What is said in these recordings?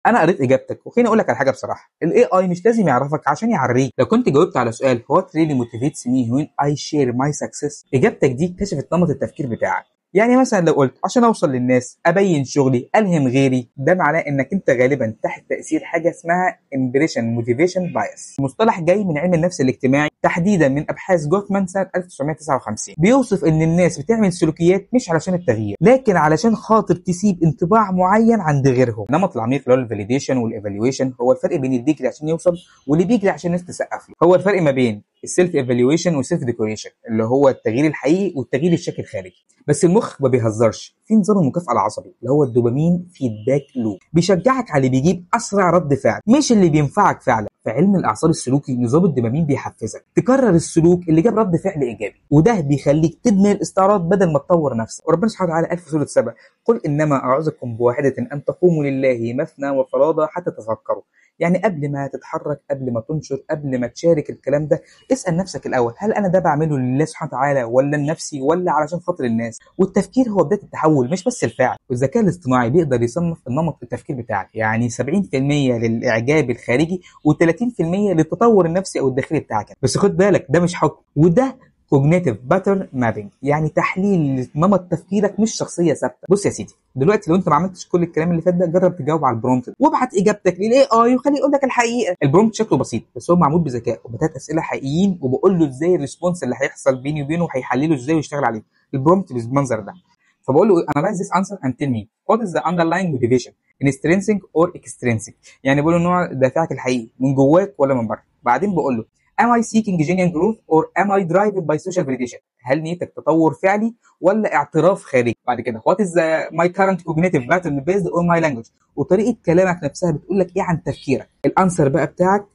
انا قريت اجابتك، وخليني اقول لك على حاجه بصراحه، الاي اي مش لازم يعرفك عشان يعريك. لو كنت جاوبت على سؤال what really motivates me when I share my success، اجابتك دي كشفت نمط التفكير بتاعك. يعني مثلا لو قلت عشان اوصل للناس، ابين شغلي، الهم غيري، ده معناه انك انت غالبا تحت تاثير حاجه اسمها impression motivation bias. مصطلح جاي من علم النفس الاجتماعي، تحديدا من ابحاث جوتمان سنه 1959. بيوصف ان الناس بتعمل سلوكيات مش علشان التغيير، لكن علشان خاطر تسيب انطباع معين عند غيرهم. النمط العميق اللي هو الفاليديشن والايفالويشن هو الفرق بين اللي بيجري عشان يوصل واللي بيجري عشان الناس تسقف له. هو الفرق ما بين السيلف ايفالويشن والسيلف ديكوريشن، اللي هو التغيير الحقيقي والتغيير الشكل الخارجي. بس المخ ما بيهزرش، في نظام المكافاه العصبي اللي هو الدوبامين فيدباك لوب، بيشجعك على اللي بيجيب اسرع رد فعل مش اللي بينفعك فعلا. في علم الاعصاب السلوكي نظام الدوبامين بيحفزك تكرر السلوك اللي جاب رد فعل ايجابي، وده بيخليك تدمن الاستعراض بدل ما تطور نفسك. وربنا سبحانه وتعالى قال في سوره سبأ: قل انما اعوذكم بواحده ان تقوموا لله مثنى وفرادى حتى تفكروا. يعني قبل ما تتحرك، قبل ما تنشر، قبل ما تشارك الكلام ده، اسأل نفسك الأول، هل أنا ده بعمله لله سبحانه وتعالى ولا لنفسي ولا علشان خاطر الناس؟ والتفكير هو بداية التحول مش بس الفعل. والذكاء الاصطناعي بيقدر يصنف النمط التفكير بتاعك، يعني 70% للإعجاب الخارجي و30% للتطور النفسي أو الداخلي بتاعك. بس خد بالك، ده مش حكم، وده كوجنيتيف باترن مابينج، يعني تحليل نمط تفكيرك مش شخصيه ثابته. بص يا سيدي، دلوقتي لو انت ما عملتش كل الكلام اللي فات ده، جرب تجاوب على البرومبت وابعت اجابتك للاي اي وخليه يقول لك الحقيقه. البرومبت شكله بسيط بس هو معمول بذكاء وبثلاث اسئله حقيقيين، وبقول له ازاي الريسبونس اللي هيحصل بيني وبينه وهيحلله ازاي ويشتغل عليه. البرومبت بالمنظر ده. فبقول له analyze this answer and tell me what is the underlying motivation intrinsic or extrinsic، يعني بقول له نوع دافعك الحقيقي من جواك ولا من بره. بعدين بقول له am I seeking genuine growth or am I driven by social validation، هل نيتك تطور فعلي ولا اعتراف خارجي. بعد كده what is my current cognitive pattern based on my language، وطريقه كلامك نفسها بتقول لك ايه عن تفكيرك. الانسر بقى بتاعك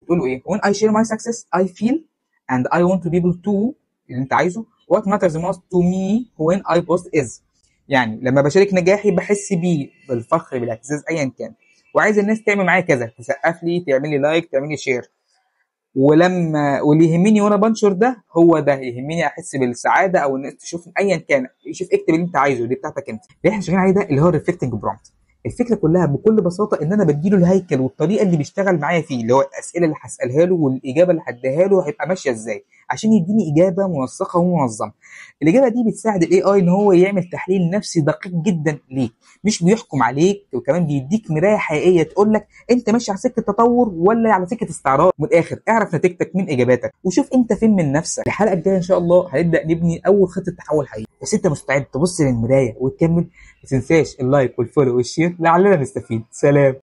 بتقول له ايه: when I share my success I feel and I want to people to، اللي انت عايزه what matters most to me when I post is، يعني لما بشارك نجاحي بحس بيه بالفخر بالاعتزاز ايا كان، وعايز الناس تعمل معايا كذا، تسقف لي، تعمل لي لايك، تعمل لي شير. واللي يهمني وانا بنشر ده هو ده يهمني، احس بالسعاده او الناس تشوف ايا كان. شوف اكتب اللي انت عايزه، دي بتاعتك انت. اللي احنا شغالين عليه ده اللي هو الريفلكتنج برومبت. الفكره كلها بكل بساطه ان انا بديله الهيكل والطريقه اللي بيشتغل معايا فيه، اللي هو الاسئله اللي هسالها له والاجابه اللي هديها له هيبقى ماشيه ازاي عشان يديني اجابه منسقه ومنظمه. الاجابه دي بتساعد الاي اي ان هو يعمل تحليل نفسي دقيق جدا ليك، مش بيحكم عليك، وكمان بيديك مرايه حقيقيه تقول لك انت ماشي على سكه تطور ولا على سكه استعراض. من الاخر اعرف نتيجتك من اجاباتك وشوف انت فين من نفسك. الحلقه الجايه ان شاء الله هنبدا نبني اول خطه تحول حقيقي، بس انت مستعد تبص للمرايه وتكمل؟ ما تنساش اللايك والفولو والشير لعلنا نستفيد. سلام.